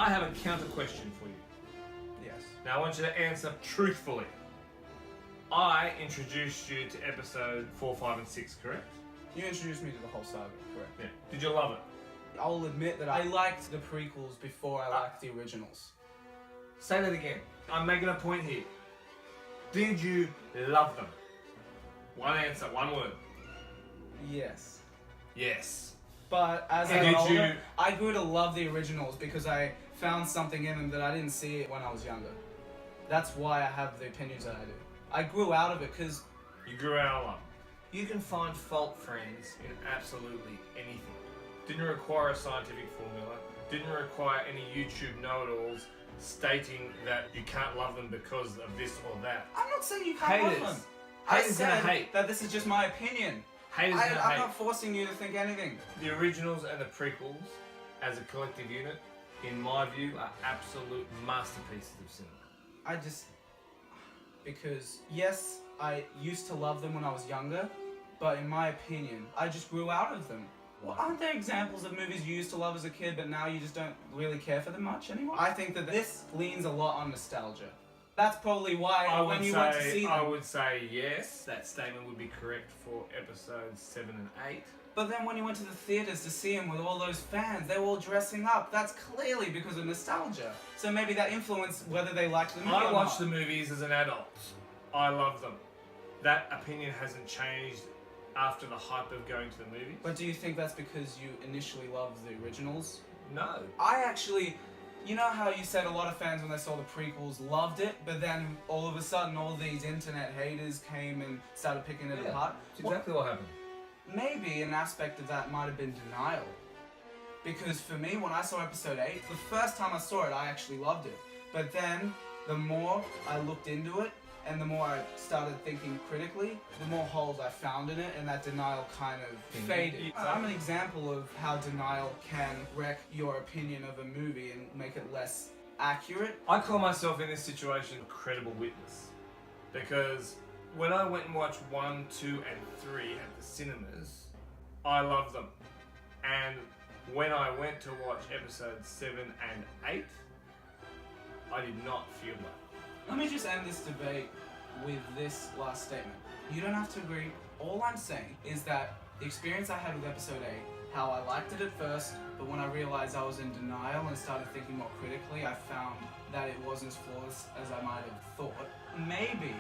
I have a counter question for you. Yes. Now I want you to answer truthfully. I introduced you to episode 4, 5 and 6, correct? You introduced me to the whole saga, correct? Yeah. Did you love it? I'll admit that I liked the prequels before I liked the originals. Say that again. I'm making a point here. Did you love them? One answer, one word. Yes. Yes. But as And I got did older, you- I grew to love the originals because I found something in them that I didn't see when I was younger. That's why I have the opinions that I do. I grew out of it because You grew out of them. You can find fault, friends, in absolutely anything. Didn't require a scientific formula. Didn't require any YouTube know-it-alls stating that you can't love them because of this or that. I'm not saying you can't Haters. love them. I Haters gonna said hate. that this is just my opinion. Haters gonna I'm hate. not forcing you to think anything. The originals and the prequels, as a collective unit, in my view, are absolute masterpieces of cinema. Because yes, I used to love them when I was younger, but in my opinion, I just grew out of them. Well, aren't there examples of movies you used to love as a kid, but now you just don't really care for them much anymore? I think that this leans a lot on nostalgia. That's probably why when you went to see them. I would say yes, that statement would be correct for episodes 7 and 8. But then when you went to the theaters to see them with all those fans, they were all dressing up. That's clearly because of nostalgia. So maybe that influenced whether they liked the movie I or watched not. the movies as an adult. I love them. That opinion hasn't changed after the hype of going to the movies. But do you think that's because you initially loved the originals? No. I actually, you know how you said a lot of fans when they saw the prequels loved it, but then all of a sudden all these internet haters came and started picking it apart? That's exactly what happened. Maybe an aspect of that might have been denial. Because for me, when I saw episode 8, the first time I saw it, I actually loved it. But then, the more I looked into it, and the more I started thinking critically, the more holes I found in it, and that denial kind of faded. I'm an example of how denial can wreck your opinion of a movie and make it less accurate. I call myself in this situation a credible witness. Because when I went and watched 1, 2 and 3 at the cinemas, I loved them. And when I went to watch episodes 7 and 8, I did not feel that. Let me just end this debate with this last statement. You don't have to agree. All I'm saying is that the experience I had with episode 8, how I liked it at first, but when I realized I was in denial and started thinking more critically, I found that it wasn't as flawless as I might have thought. Maybe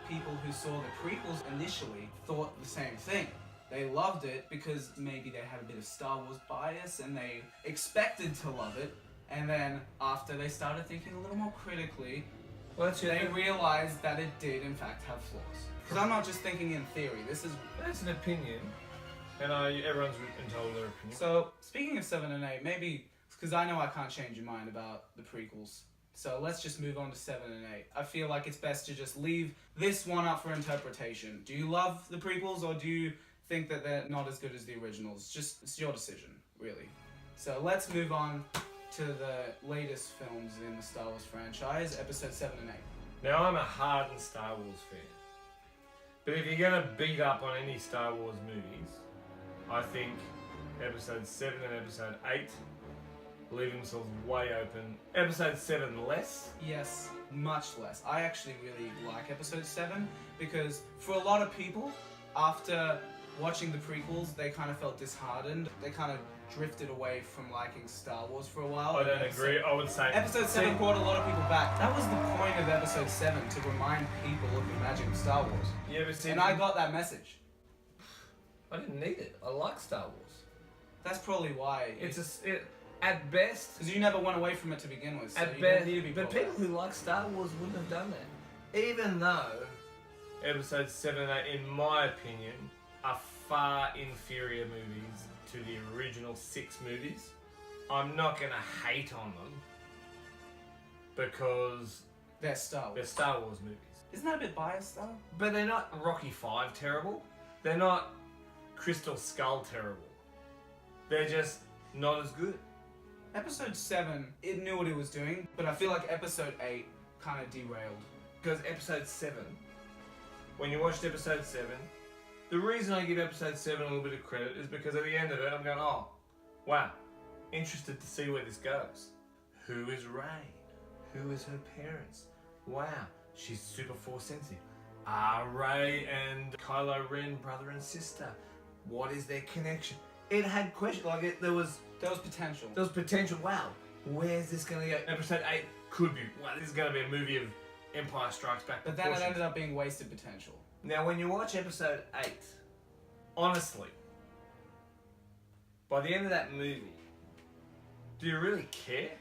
people who saw the prequels initially thought the same thing. They loved it because maybe they had a bit of Star Wars bias and they expected to love it, and then after they started thinking a little more critically, they realized that it did in fact have flaws. Because I'm not just thinking in theory, That's an opinion, and everyone's entitled to their opinion. So, speaking of 7 and 8, maybe, because I know I can't change your mind about the prequels, so let's just move on to 7 and 8. I feel like it's best to just leave this one up for interpretation. Do you love the prequels, or do you think that they're not as good as the originals? It's your decision, really. So let's move on to the latest films in the Star Wars franchise, episode 7 and 8. Now, I'm a hardened Star Wars fan. But if you're going to beat up on any Star Wars movies, I think episode 7 and episode 8 leave themselves way open. Episode 7 less. Yes, much less. I actually really like episode 7 because for a lot of people, after watching the prequels, they kind of felt disheartened. They kind of drifted away from liking Star Wars for a while. I don't agree. I would say Episode 7 brought a lot of people back. That was the point of episode 7, to remind people of the magic of Star Wars. You ever seen? And I got that message. I didn't need it. I like Star Wars. That's probably why. At best. Because you never went away from it to begin with. So At you best, don't need to be but brought people who like Star Wars wouldn't have done that. Even though episodes 7 and 8, in my opinion, are far inferior movies to the original 6 movies. I'm not going to hate on them because They're Star Wars. they're Star Wars movies. Isn't that a bit biased though? But they're not Rocky V terrible. They're not Crystal Skull terrible. They're just not as good. Episode 7, it knew what it was doing, but I feel like episode 8 kind of derailed. Because episode 7, when you watched episode 7, the reason I give episode 7 a little bit of credit is because at the end of it, I'm going, oh, wow, interested to see where this goes. Who is Rey? Who is her parents? Wow, she's super force sensitive. Are Rey and Kylo Ren brother and sister? What is their connection? It had questions, like there was potential. There was potential. Wow, where's this going to go? Episode 8 could be. Wow, this is going to be a movie of Empire Strikes Back. But then it ended up being wasted potential. Now, when you watch episode 8, honestly, by the end of that movie, do you really care?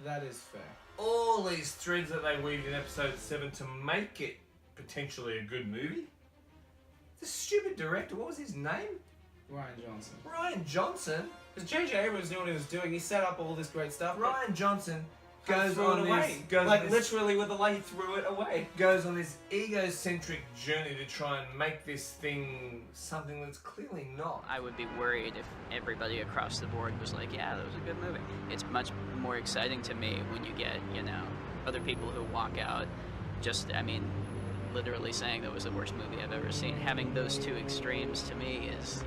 That is fair. All these threads that they weaved in episode 7 to make it potentially a good movie. The stupid director, what was his name? Rian Johnson. Rian Johnson? Because J.J. Abrams knew what he was doing. He set up all this great stuff. Rian Johnson goes on this, literally with the light, he threw it away. Goes on this egocentric journey to try and make this thing something that's clearly not. I would be worried if everybody across the board was like, yeah, that was a good movie. It's much more exciting to me when you get, other people who walk out literally saying that was the worst movie I've ever seen. Having those two extremes to me is,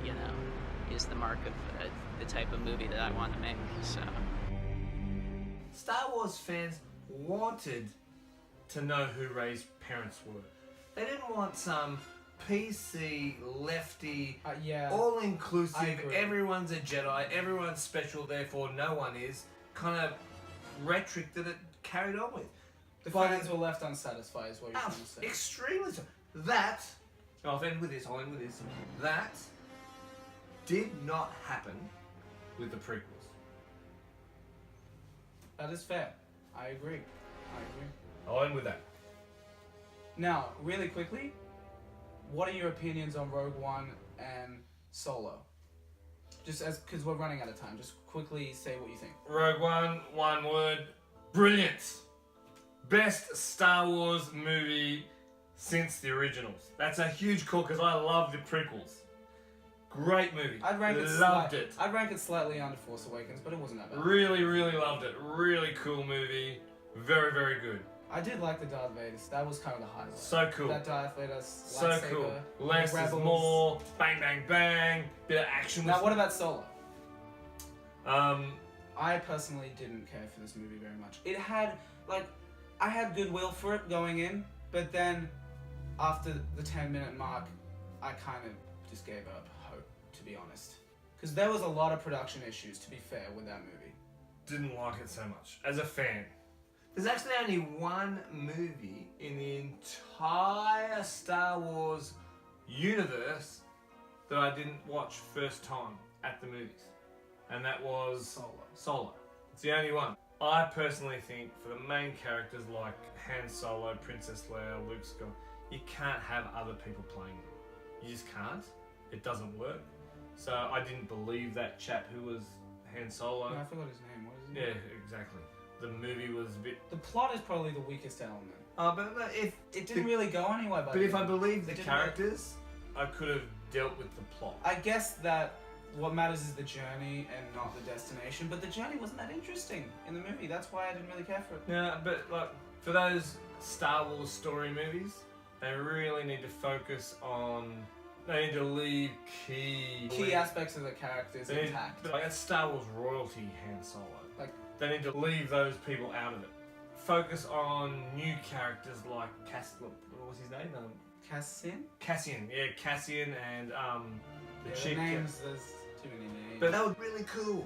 is the mark of the type of movie that I want to make, so. Star Wars fans wanted to know who Rey's parents were. They didn't want some PC, lefty, all-inclusive, everyone's a Jedi, everyone's special, therefore no one is, kind of rhetoric that it carried on with. The fans were left unsatisfied is what you're trying to say. Extremely so. That, I'll end with this, that did not happen with the prequels. That is fair. I agree. I'll end with that. Now, really quickly, what are your opinions on Rogue One and Solo? Because we're running out of time, just quickly say what you think. Rogue One, one word, brilliant. Best Star Wars movie since the originals. That's a huge call because I love the prequels. Great movie. I'd rank it slightly under Force Awakens, but it wasn't that bad. Really, really loved it. Really cool movie. Very, very good. I did like the Darth Vader. That was kind of the highlight. So cool. That Darth Vader so lightsaber. Cool. Less is more. Bang, bang, bang. Bit of action. Now, what about Solo? I personally didn't care for this movie very much. It had, I had goodwill for it going in, but then after the 10-minute mark, I kind of just gave up hope, to be honest. Because there was a lot of production issues, to be fair, with that movie. Didn't like it so much. As a fan. There's actually only one movie in the entire Star Wars universe that I didn't watch first time at the movies. And that was Solo. It's the only one. I personally think for the main characters like Han Solo, Princess Leia, Luke Skywalker, you can't have other people playing them. You just can't. It doesn't work. So I didn't believe that chap who was Han Solo. No, I forgot his name. What is his name? Yeah, exactly. The movie was a bit... The plot is probably the weakest element. But if... It didn't really go anywhere. But if I believed the characters, I could have dealt with the plot. I guess that what matters is the journey and not the destination, but the journey wasn't that interesting in the movie. That's why I didn't really care for it. Yeah, but for those Star Wars story movies, they really need to focus on... They need to leave key aspects of the characters intact. That's Star Wars royalty, Han Solo. They need to leave those people out of it. Focus on new characters like what was his name? Cassian. Yeah, Cassian and the chick. Names, there's too many names. But that was really cool.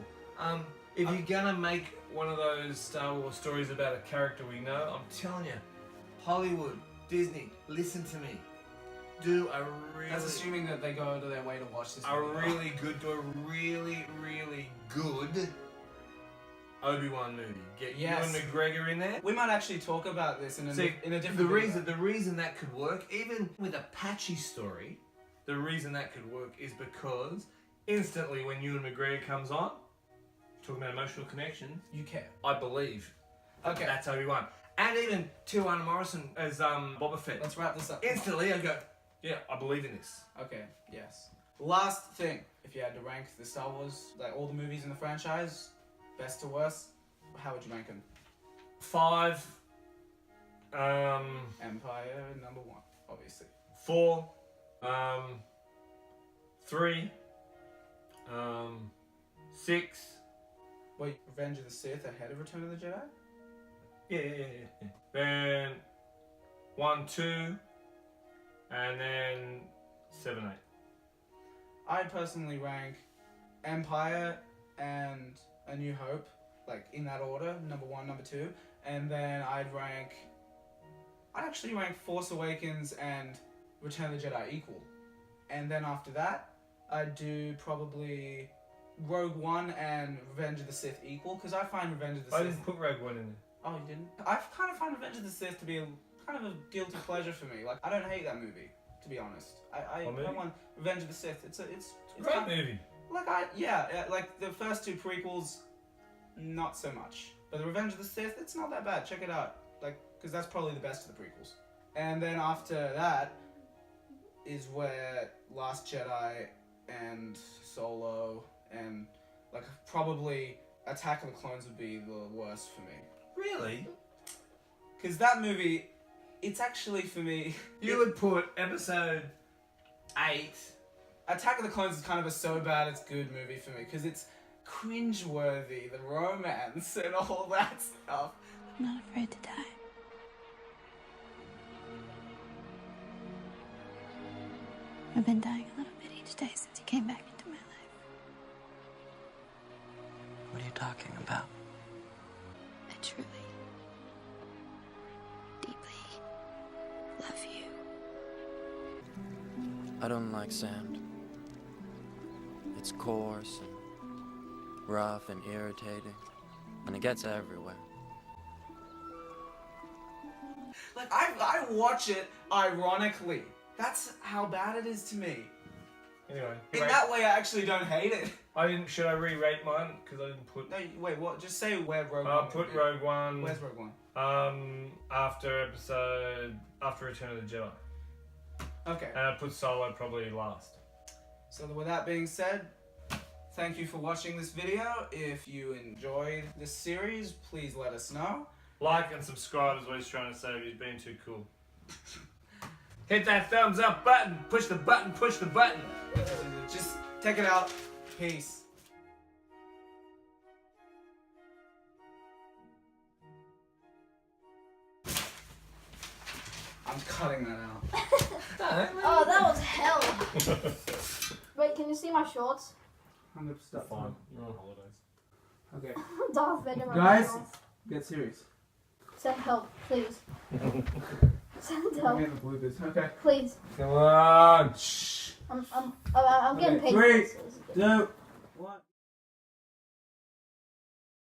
If you're gonna make one of those Star Wars stories about a character we know, I'm telling you, Hollywood, Disney, listen to me. Do a really... That's assuming that they go out of their way to watch this movie. Do a really, really good Obi-Wan movie. Get Ewan McGregor in there. We might actually talk about this in a different video. The reason that could work, even with a patchy story, the reason that could work is because instantly when Ewan McGregor comes on, talking about emotional connection, you care. I believe. Okay. That's Obi-Wan. And even Tiana Morrison as Boba Fett. Let's wrap this up. Instantly I go, yeah, I believe in this. Okay, yes. Last thing, if you had to rank the Star Wars, all the movies in the franchise, best to worst, how would you rank them? 5. Empire, number 1, obviously. 4. 3. 6. Wait, Revenge of the Sith ahead of Return of the Jedi? Yeah. Then 1, 2, and then 7, 8. I personally rank Empire and A New Hope, like in that order, number 1, number 2, and then I'd actually rank Force Awakens and Return of the Jedi equal. And then after that, I'd do probably Rogue One and Revenge of the Sith equal, because I find Revenge of the Sith... I didn't put Rogue One in there. Oh, you didn't? I kind of find Revenge of the Sith to be kind of a guilty pleasure for me. Like, I don't hate that movie, to be honest. I want Revenge of the Sith. It's a great movie. Like, like the first 2 prequels, not so much. But the Revenge of the Sith, it's not that bad. Check it out. Like, because that's probably the best of the prequels. And then after that is where Last Jedi and Solo and, like, probably Attack of the Clones would be the worst for me. Really? Because that movie, it's actually, for me... You would put episode 8... Attack of the Clones is kind of a so bad it's good movie for me, because it's cringeworthy, the romance and all that stuff. I'm not afraid to die. I've been dying a little bit each day since you came back into my life. What are you talking about? I truly, deeply love you. I don't like sand. It's coarse and rough and irritating, and it gets everywhere. Like, I watch it ironically. That's how bad it is to me. Anyway. In that way, I actually don't hate it. Should I re-rate mine? Because I didn't put... No, wait, what? Just say where Rogue One I'll put Rogue One... Where's Rogue One? After Return of the Jedi. Okay. And I put Solo probably last. So with that being said, thank you for watching this video. If you enjoyed this series, please let us know. Like and subscribe is what he's trying to say, but he's being too cool. Hit that thumbs up button. Push the button. Push the button. Just check it out. Peace. I'm cutting that out. Oh, that was hell. Wait, can you see my shorts? I'm gonna stop. Fine. You're on holidays. Okay. Darth Vader. Guys, get serious. Send help, please. Send help, I'm getting the bloopers. Okay. please. Come on. Shh. I'm getting paid. Okay, for this. 3, 2,